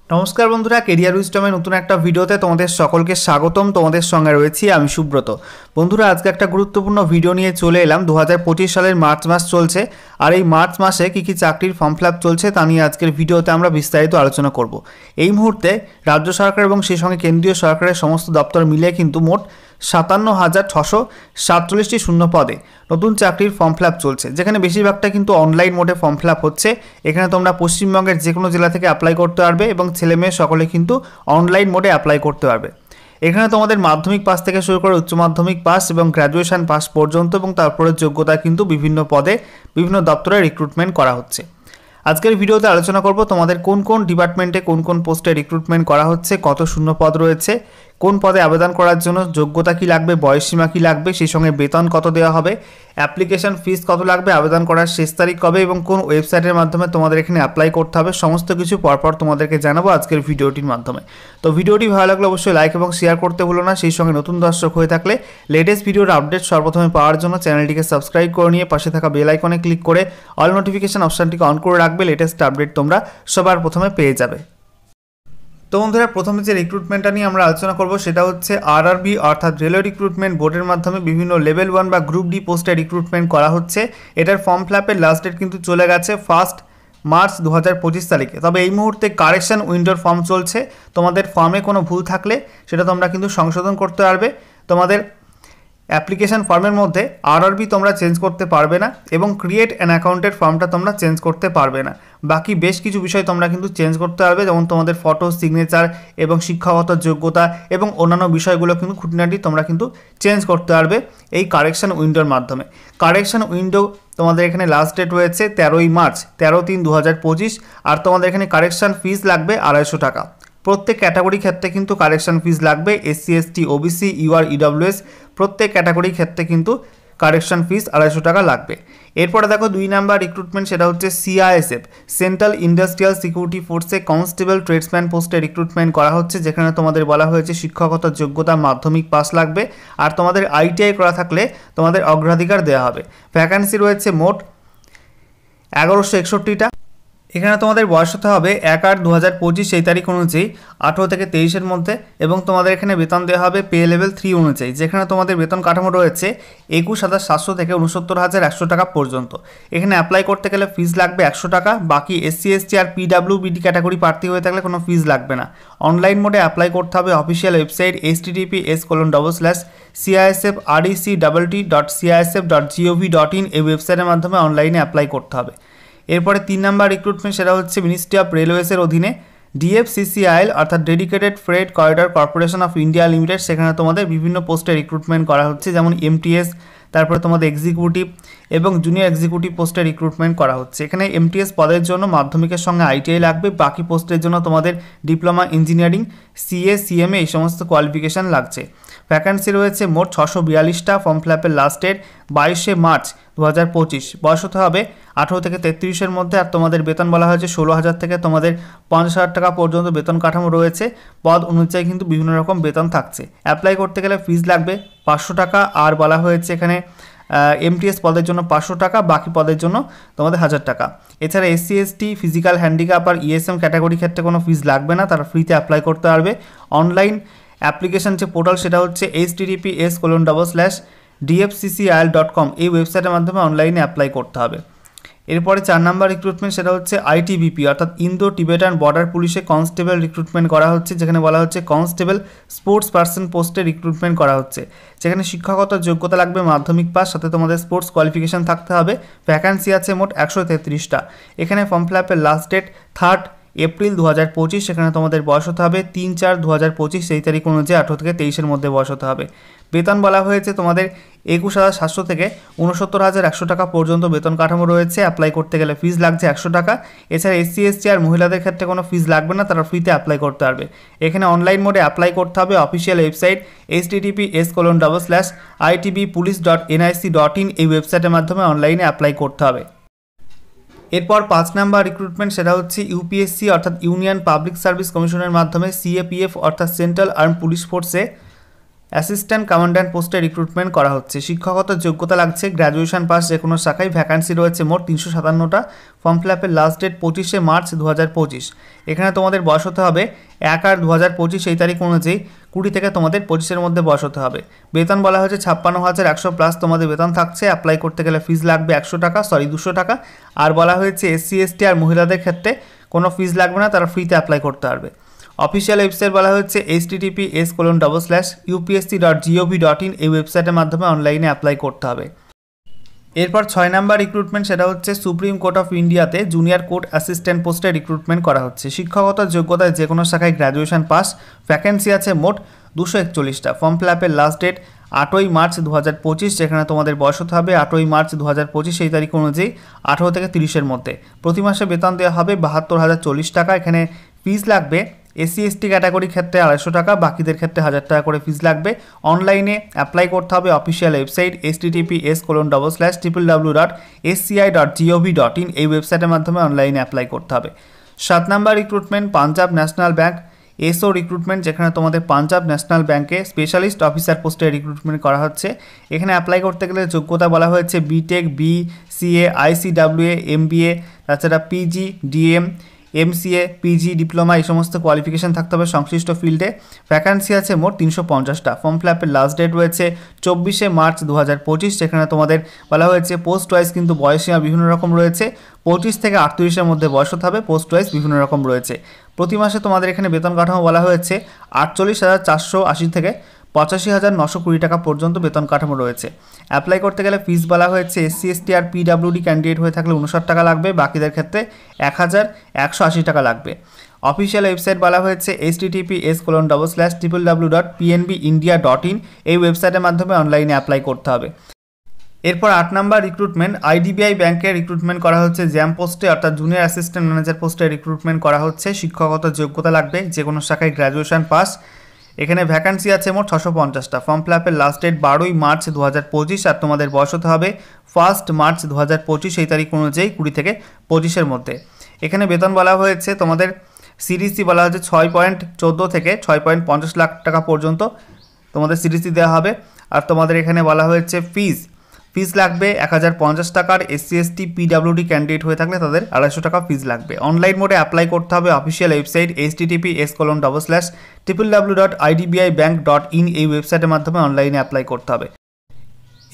নমস্কার বন্ধুরা, কেরিয়ার উইজডমের নতুন একটা ভিডিওতে তোমাদের সকলকে স্বাগতম। তোমাদের সঙ্গে রয়েছি আমি সুব্রত। বন্ধুরা, আজকে একটা গুরুত্বপূর্ণ ভিডিও নিয়ে চলে এলাম। 2025 সালের মার্চ মাস চলছে, আর এই মার্চ মাসে কী কী চাকরির ফর্ম ফিল আপ চলছে তা নিয়ে আজকের ভিডিওতে আমরা বিস্তারিত আলোচনা করব। এই মুহূর্তে রাজ্য সরকার এবং সেই সঙ্গে কেন্দ্রীয় সরকারের সমস্ত দপ্তর মিলিয়ে কিন্তু মোট 57,647টি শূন্য পদে নতুন চাকরির ফর্ম ফিল আপ চলছে, যেখানে বেশিরভাগটা কিন্তু অনলাইন মোডে ফর্ম ফিল আপ হচ্ছে। এখানে তোমরা পশ্চিমবঙ্গের যে কোনো জেলা থেকে অ্যাপ্লাই করতে পারবে এবং ছেলে মেয়ে সকলে কিন্তু অনলাইন মোডে অ্যাপ্লাই করতে পারবে। এখানে তোমাদের মাধ্যমিক পাস থেকে শুরু করে উচ্চ মাধ্যমিক পাস এবং গ্র্যাজুয়েশন পাস পর্যন্ত এবং তারপরে যোগ্যতা কিন্তু বিভিন্ন পদে বিভিন্ন দপ্তরে রিক্রুটমেন্ট করা হচ্ছে। আজকের ভিডিওতে আলোচনা করব তোমাদের কোন কোন ডিপার্টমেন্টে কোন কোন পোস্টে রিক্রুটমেন্ট করা হচ্ছে, কত শূন্য পদ রয়েছে, কোন পদে আবেদন করার জন্য যোগ্যতা কী লাগবে, বয়সসীমা কী লাগবে, সেই সঙ্গে বেতন কত দেওয়া হবে, অ্যাপ্লিকেশন ফিস কত লাগবে, আবেদন করার শেষ তারিখ কবে এবং কোন ওয়েবসাইটের মাধ্যমে তোমাদের এখানে অ্যাপ্লাই করতে হবে, সমস্ত কিছু পরপর তোমাদেরকে জানাবো আজকের ভিডিওটির মাধ্যমে। তো ভিডিওটি ভালো লাগলে অবশ্যই লাইক এবং শেয়ার করতে ভুলো না। সেই সঙ্গে নতুন দর্শক হয়ে থাকলে লেটেস্ট ভিডিওর আপডেট সর্বপ্রথমে পাওয়ার জন্য চ্যানেলটিকে সাবস্ক্রাইব করে নিয়ে পাশে থাকা বেল আইকনে ক্লিক করে অল নোটিফিকেশন অপশানটিকে অন করে রাখবে। লেটেস্ট আপডেট তোমরা সবার প্রথমে পেয়ে যাবে। তো বন্ধুরা, প্রথমে যে রিক্রুটমেন্টটা নিয়ে আমরা আলোচনা করব সেটা হচ্ছে আরআরবি অর্থাৎ রেলওয়ে রিক্রুটমেন্ট বোর্ডের মাধ্যমে বিভিন্ন লেভেল 1 বা গ্রুপ ডি পোস্টে রিক্রুটমেন্ট করা হচ্ছে। এটার ফর্ম ফিল আপের লাস্ট ডেট কিন্তু চলে গেছে 1 মার্চ 2025 তারিখে। তবে এই মুহূর্তে কারেকশন উইন্ডোর ফর্ম চলছে। তোমাদের ফর্মে কোনো ভুল থাকলে সেটা তোমরা কিন্তু সংশোধন করতে পারবে। তোমাদের অ্যাপ্লিকেশন ফর্মের মধ্যে আরআরবি তোমরা চেঞ্জ করতে পারবে না এবং ক্রিয়েট অ্যান অ্যাকাউন্টের ফর্মটা তোমরা চেঞ্জ করতে পারবে না। বাকি বেশ কিছু বিষয় তোমরা কিন্তু চেঞ্জ করতে পারবে, যেমন তোমাদের ফটো, সিগনেচার এবং শিক্ষাগত যোগ্যতা এবং অন্যান্য বিষয়গুলো কিন্তু খুঁটিনাটি তোমরা কিন্তু চেঞ্জ করতে পারবে এই কারেকশন উইন্ডোর মাধ্যমে। কারেকশন উইন্ডো তোমাদের এখানে লাস্ট ডেট রয়েছে 13ই মার্চ, 13/3/2025। আর তোমাদের এখানে কারেকশন ফিস লাগবে 250 টাকা। প্রত্যেক ক্যাটাগরি ক্ষেত্রে কিন্তু কারেকশন ফিস লাগবে। SC, ST, OBC, UR, EWS প্রত্যেক ক্যাটাগরি ক্ষেত্রে কিন্তু কারেকশন ফিস 250 টাকা লাগবে। এরপরে দেখো 2 নাম্বার রিক্রুটমেন্ট, সেটা হচ্ছে সিআইএসএফ সেন্ট্রাল ইন্ডাস্ট্রিয়াল সিকিউরিটি ফোর্সে কনস্টেবল ট্রেডসম্যান পোস্টে রিক্রুটমেন্ট করা হচ্ছে, যেখানে তোমাদের বলা হয়েছে শিক্ষাগত যোগ্যতা মাধ্যমিক পাস লাগবে আর তোমাদের আইটিআই করা থাকলে তোমাদের অগ্রাধিকার দেওয়া হবে। ভ্যাকান্সি রয়েছে মোট 1161টা। এখানে তোমাদের বয়স হতে হবে 1/8/2025 সেই তারিখ অনুযায়ী 18 থেকে 23-এর মধ্যে এবং তোমাদের এখানে বেতন দেওয়া হবে পে লেভেল 3 অনুযায়ী, যেখানে তোমাদের বেতন কাঠামো রয়েছে 21,700 থেকে 69,100 টাকা পর্যন্ত। এখানে অ্যাপ্লাই করতে গেলে ফিস লাগবে 100 টাকা। বাকি এসসি, এসটি আর পিডাব্লিউবিডি ক্যাটাগরি প্রার্থী হয়ে থাকলে কোনো ফিস লাগবে না। অনলাইন মোডে অ্যাপ্লাই করতে হবে। অফিসিয়াল ওয়েবসাইট https://CISF.REC.CISF.gov.in এই ওয়েবসাইটের মাধ্যমে অনলাইনে অ্যাপ্লাই করতে হবে। এরপরে 3 নাম্বার রিক্রুটমেন্ট, সেটা হচ্ছে মিনিস্ট্রি অফ রেলওয়েজের অধীনে ডিএফসিসিআইএল অর্থাৎ dedicated freight corridor corporation of India limited, সেখানে তোমাদের বিভিন্ন পোস্টে রিক্রুটমেন্ট করা হচ্ছে, যেমন এমটিএস, তারপরে তোমাদের এক্সিকিউটিভ এবং জুনিয়র এক্সিকিউটিভ পোস্টে রিক্রুটমেন্ট করা হচ্ছে। এখানে এমটিএস পদের জন্য মাধ্যমিকের সঙ্গে আইটিআই লাগবে। বাকি পোস্টের জন্য তোমাদের ডিপ্লোমা ইঞ্জিনিয়ারিং, সিএ, সিএমএ এই সমস্ত কোয়ালিফিকেশান লাগছে। ভ্যাকান্সি রয়েছে মোট 642টা। ফর্ম ফিল আপের লাস্ট ডেট 22শে মার্চ 2025। বয়স হতে হবে 18 থেকে 33-এর মধ্যে। আর তোমাদের বেতন বলা হয়েছে 16,000 থেকে তোমাদের 50,000 টাকা পর্যন্ত বেতন কাঠামো রয়েছে। পদ অনুযায়ী কিন্তু বিভিন্ন রকম বেতন থাকছে। অ্যাপ্লাই করতে গেলে ফিস লাগবে 500 টাকা। আর বলা হয়েছে এখানে এমটিএস পদের জন্য 500 টাকা, বাকি পদের জন্য তোমাদের 1000 টাকা। এছাড়া এসসি, এসটি, ফিজিক্যাল হ্যান্ডিক্যাপ আর ইএসএম ক্যাটাগরি ক্ষেত্রে কোনো ফিস লাগবে না, তারা ফ্রিতে অ্যাপ্লাই করতে পারবে। অনলাইন অ্যাপ্লিকেশন যে পোর্টাল সেটা হচ্ছে https://dfccil.com এই ওয়েবসাইটের মাধ্যমে অনলাইনে অ্যাপ্লাই করতে হবে। এরপরে 4 নাম্বার রিক্রুটমেন্ট, সেটা হচ্ছে আইটিবিপি অর্থাৎ ইন্দো টিবেটান বর্ডার পুলিশে কনস্টেবল রিক্রুটমেন্ট করা হচ্ছে, যেখানে বলা হচ্ছে কনস্টেবল স্পোর্টস পার্সন পোস্টে রিক্রুটমেন্ট করা হচ্ছে, যেখানে শিক্ষাগত যোগ্যতা লাগবে মাধ্যমিক পাস, সাথে তোমাদের স্পোর্টস কোয়ালিফিকেশান থাকতে হবে। ভ্যাকান্সি আছে মোট 133টা। এখানে ফর্ম ফিল আপের লাস্ট ডেট 3 এপ্রিল 2025। সেখানে তোমাদের বয়স হতে হবে 3/4/2025 সেই তারিখ অনুযায়ী 18 থেকে 23-এর মধ্যে বয়স হতে হবে। বেতন বলা হয়েছে তোমাদের 21,700 থেকে 69,100 টাকা পর্যন্ত বেতন কাঠামো রয়েছে। অ্যাপ্লাই করতে গেলে ফিস লাগছে 100 টাকা। এছাড়া এসসি, এসটি আর মহিলাদের ক্ষেত্রে কোনো ফিস লাগবে না, তারা ফ্রিতে অ্যাপ্লাই করতে পারবে। এখানে অনলাইন মোডে অ্যাপ্লাই করতে হবে। অফিসিয়াল ওয়েবসাইট https://itbpolice.nic.in এই ওয়েবসাইটের মাধ্যমে অনলাইনে অ্যাপ্লাই করতে হবে। এরপর 5 নাম্বার রিক্রুটমেন্ট, সেটা হচ্ছে ইউপিএসসি অর্থাৎ ইউনিয়ন পাবলিক সার্ভিস কমিশনের মাধ্যমে সিএপিএফ অর্থাৎ সেন্ট্রাল আর্ম পুলিশ ফোর্সে অ্যাসিস্ট্যান্ট কমান্ড্যান্ট পোস্টে রিক্রুটমেন্ট করা হচ্ছে। শিক্ষাগত যোগ্যতা লাগছে গ্র্যাজুয়েশন পাস যে কোনো শাখায়। ভ্যাকান্সি রয়েছে মোট 357টা। ফর্ম ফিল আপের লাস্ট ডেট 25শে মার্চ 2025। এখানে তোমাদের বয়স হতে হবে 1/8/2025 এই তারিখ অনুযায়ী 20 থেকে তোমাদের 25-এর মধ্যে বয়স হতে হবে। বেতন বলা হয়েছে 56,100 প্লাস তোমাদের বেতন থাকছে। অ্যাপ্লাই করতে গেলে ফিজ লাগবে 200 টাকা। আর বলা হয়েছে SC ST আর মহিলাদের ক্ষেত্রে কোনো ফিজ লাগবে না, তারা ফ্রিতে অ্যাপ্লাই করতে পারবে। অফিসিয়াল ওয়েবসাইট বলা হচ্ছে https://upsc.gov.in এই ওয়েবসাইটের মাধ্যমে অনলাইনে অ্যাপ্লাই করতে হবে। এরপর 6 নাম্বার রিক্রুটমেন্ট, সেটা হচ্ছে সুপ্রিম কোর্ট অফ ইন্ডিয়াতে জুনিয়র কোর্ট অ্যাসিস্ট্যান্ট পোস্টে রিক্রুটমেন্ট করা হচ্ছে। শিক্ষাগত যোগ্যতায় যে কোনো শাখায় গ্র্যাজুয়েশন পাস। ভ্যাকেন্সি আছে মোট 241টা। ফর্ম ফিল আপের লাস্ট ডেট 8ই মার্চ 2025। যেখানে তোমাদের বয়স হতে হবে 8ই মার্চ 2025 এই তারিখ অনুযায়ী 18 থেকে 30-এর মধ্যে। প্রতি মাসে বেতন দেওয়া হবে 72,040 টাকা। এখানে ফিজ লাগবে SC ST ক্যাটাগরির ক্ষেত্রে 250 টাকা, বাকিদের ক্ষেত্রে 1000 টাকা করে ফিজ লাগবে। অনলাইনে অ্যাপ্লাই করতে হবে অফিসিয়াল ওয়েবসাইট https://www.sci.gov.in এই ওয়েবসাইটের মাধ্যমে অনলাইনে অ্যাপ্লাই করতে হবে। 7 number recruitment Punjab national bank SO recruitment, যেখানে তোমাদের পাঞ্জাব ন্যাশনাল ব্যাংকে স্পেশালিস্ট অফিসার পোস্টে রিক্রুটমেন্ট করা হচ্ছে। এখানে অ্যাপ্লাই করতে গেলে যোগ্যতা বলা হয়েছে BTech, BCA, ICWA, MBA, তাছাড়া PG, DM, MCA, PG, diploma এই সমস্ত কোয়ালিফিকেশান থাকতে হবে সংশ্লিষ্ট ফিল্ডে। ভ্যাকান্সি আছে মোট 350টা। ফর্ম ফিল আপের লাস্ট ডেট রয়েছে 24শে মার্চ 2025। যেখানে তোমাদের বলা হয়েছে পোস্ট ওয়াইজ কিন্তু বয়সীমা বিভিন্ন রকম রয়েছে। 25 থেকে 38-এর মধ্যে বয়স হতে হবে। পোস্ট ওয়াইজ বিভিন্ন রকম রয়েছে। প্রতি মাসে তোমাদের এখানে বেতন কাঠামো বলা হয়েছে 48,480 থেকে 85,920 টাকা পর্যন্ত বেতন কাঠামো রয়েছে। অ্যাপ্লাই করতে গেলে ফিস বলা হয়েছে SC ST আর PWD ক্যান্ডিডেট হয়ে থাকলে 59 টাকা লাগবে, বাকিদের ক্ষেত্রে 1,180 টাকা লাগবে। অফিসিয়াল ওয়েবসাইট বলা হয়েছে https://www.pnbindia.in এই ওয়েবসাইটের মাধ্যমে অনলাইনে অ্যাপ্লাই করতে হবে। এরপর 8 নাম্বার রিক্রুটমেন্ট IDBI ব্যাংকে রিক্রুটমেন্ট করা হচ্ছে জ্যাম পোস্টে, অর্থাৎ জুনিয়র অ্যাসিস্ট্যান্ট ম্যানেজার পোস্টে রিক্রুটমেন্ট করা হচ্ছে। শিক্ষাগত যোগ্যতা লাগবে যে কোনো শাখায় গ্র্যাজুয়েশন পাস। এখানে ভ্যাকান্সি আছে মোট 650টা। ফর্ম ফিল আপের লাস্ট ডেট 12ই মার্চ 2025 আর তোমাদের বয়স হতে হবে 1 মার্চ 2025 এই তারিখ অনুযায়ী 20 থেকে 25-এর মধ্যে। এখানে বেতন বলা হয়েছে তোমাদের CDC বলা হচ্ছে 6.14 থেকে 6.50 লাখ টাকা পর্যন্ত তোমাদের CDC দেওয়া হবে। আর তোমাদের এখানে বলা হয়েছে ফিজ লাগবে 1050 টাকার। SC ST PWD ক্যান্ডিডেট হয়ে থাকলে তাদের 250 টাকা ফিজ লাগবে। অনলাইন মোডে অ্যাপ্লাই করতে হবে অফিসিয়াল ওয়েবসাইট https://www.idbibank.in এই ওয়েবসাইটের মাধ্যমে অনলাইনে অ্যাপ্লাই করতে হবে।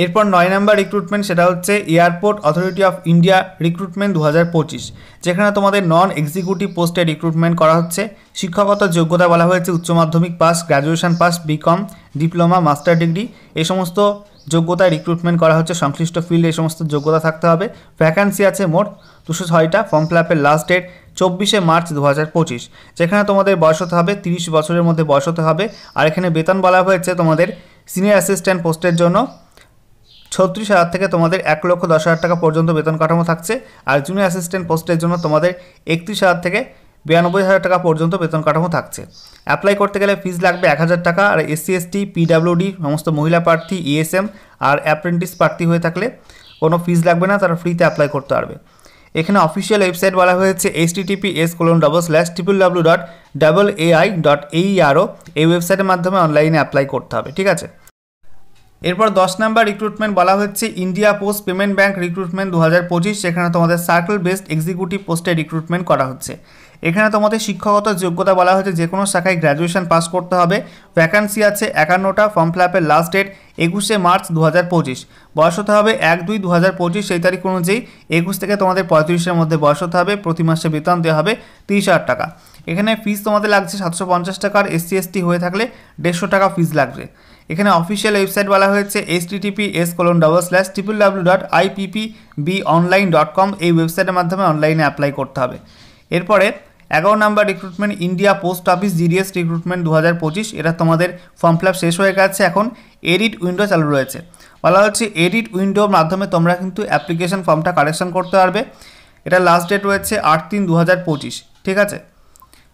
এরপর 9 নাম্বার রিক্রুটমেন্ট, সেটা হচ্ছে airport authority of India recruitment 2025, যেখানে তোমাদের নন এক্সিকিউটিভ পোস্টে রিক্রুটমেন্ট করা হচ্ছে। শিক্ষাগত যোগ্যতা বলা হয়েছে উচ্চ মাধ্যমিক pass, graduation pass, BCom, diploma, master degree এই সমস্ত যোগ্যতায় রিক্রুটমেন্ট করা হচ্ছে। সংশ্লিষ্ট ফিল্ডে এই সমস্ত যোগ্যতা থাকতে হবে। ভ্যাকান্সি আছে মোট 206টা। ফর্ম ফিল আপের লাস্ট ডেট 24শে মার্চ 2025। যেখানে তোমাদের বয়স হতে হবে 30 বছরের মধ্যে বয়স হতে হবে। আর এখানে বেতন বলা হয়েছে তোমাদের সিনিয়র অ্যাসিস্ট্যান্ট পোস্টের জন্য 36,000 থেকে তোমাদের 1,10,000 টাকা পর্যন্ত বেতন কাঠামো থাকছে। আর জুনিয়র অ্যাসিস্ট্যান্ট পোস্টের জন্য তোমাদের 31,000 থেকে 92,000 টাকা পর্যন্ত বেতন কাঠামো থাকছে। অ্যাপ্লাই করতে গেলে ফিজ লাগবে 1,000 টাকা। আর SC ST PWD সমস্ত মহিলা প্রার্থী, ESM আর অ্যাপ্রেন্টিস প্রার্থী হয়ে থাকলে কোনো ফিজ লাগবে না, তারা ফ্রিতে অ্যাপ্লাই করতে পারবে। এখানে অফিসিয়াল ওয়েবসাইট বলা হয়েছে https://www.ai.aero এই ওয়েবসাইটের মাধ্যমে অনলাইনে অ্যাপ্লাই করতে হবে। ঠিক আছে। এরপর 10 নাম্বার রিক্রুটমেন্ট বলা হচ্ছে India post payment bank recruitment 2025, সেখানে তোমাদের সার্কেল বেসড এক্সিকিউটিভ পোস্টে রিক্রুটমেন্ট করা হচ্ছে। এখানে তোমাদের শিক্ষাগত যোগ্যতা বলা হয়েছে যে কোনো শাখায় গ্র্যাজুয়েশন পাস করতে হবে। ভ্যাকান্সি আছে 51টা। ফর্ম ফিল আপের লাস্ট ডেট 21শে মার্চ 2025। বয়স হতে হবে 1/2/2025 সেই তারিখ অনুযায়ী 21 থেকে তোমাদের 35-এর মধ্যে বয়স হতে হবে। প্রতি মাসে বেতন দেওয়া হবে 30,000 টাকা। এখানে ফিস তোমাদের লাগছে 750 টাকার। SC ST হয়ে থাকলে 150 টাকা ফিস লাগবে। এখানে অফিসিয়াল ওয়েবসাইট বলা হয়েছে https://www.ippbonline.com এই ওয়েবসাইটের মাধ্যমে অনলাইনে অ্যাপ্লাই করতে হবে। এরপরে 11 number recruitment India post office GDS recruitment 2025। এটা তোমাদের ফর্ম ফিল আপ শেষ হয়ে গেছে, এখন এডিট উইন্ডো চালু রয়েছে। বলা হচ্ছে এডিট উইন্ডোর মাধ্যমে তোমরা কিন্তু অ্যাপ্লিকেশন ফর্মটা কারেকশন করতে পারবে। এটা লাস্ট ডেট রয়েছে 8/3/2025। ঠিক আছে।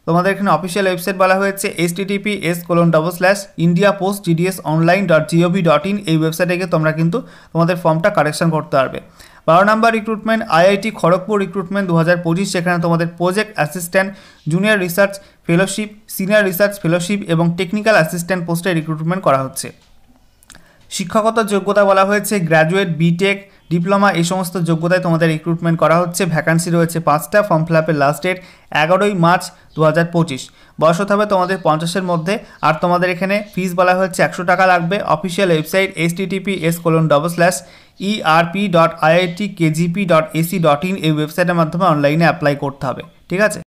তোমাদের এখানে অফিসিয়াল ওয়েবসাইট বলা হয়েছে https://indiapostgdsonline.gov.in এই ওয়েবসাইটে গিয়ে তোমরা কিন্তু তোমাদের ফর্মটা কারেকশন করতে পারবে। 12 নম্বর রিক্রুটমেন্ট আইআইটি খড়গপুর রিক্রুটমেন্ট 2025, সেখানে তোমাদের project assistant, junior research fellowship, senior research fellowship এবং টেকনিক্যাল অ্যাসিস্ট্যান্ট পোস্টে রিক্রুটমেন্ট করা হচ্ছে। শিক্ষাগত যোগ্যতা বলা হয়েছে গ্র্যাজুয়েট, বিটেক, ডিপ্লোমা, এই সমস্ত যোগ্যতায় তোমাদের রিক্রুটমেন্ট করা হচ্ছে। ভ্যাকান্সি রয়েছে 5টা। ফর্ম ফিল আপের লাস্ট ডেট 11ই মার্চ 2025। বয়স হতে হবে তোমাদের 50-এর মধ্যে। আর তোমাদের এখানে ফিস বলা হচ্ছে 100 টাকা লাগবে। অফিসিয়াল ওয়েবসাইট https:/erp.iitkgp.ac.in, এই ওয়েবসাইটের মাধ্যমে অনলাইনে অ্যাপ্লাই করতে হবে। ঠিক আছে।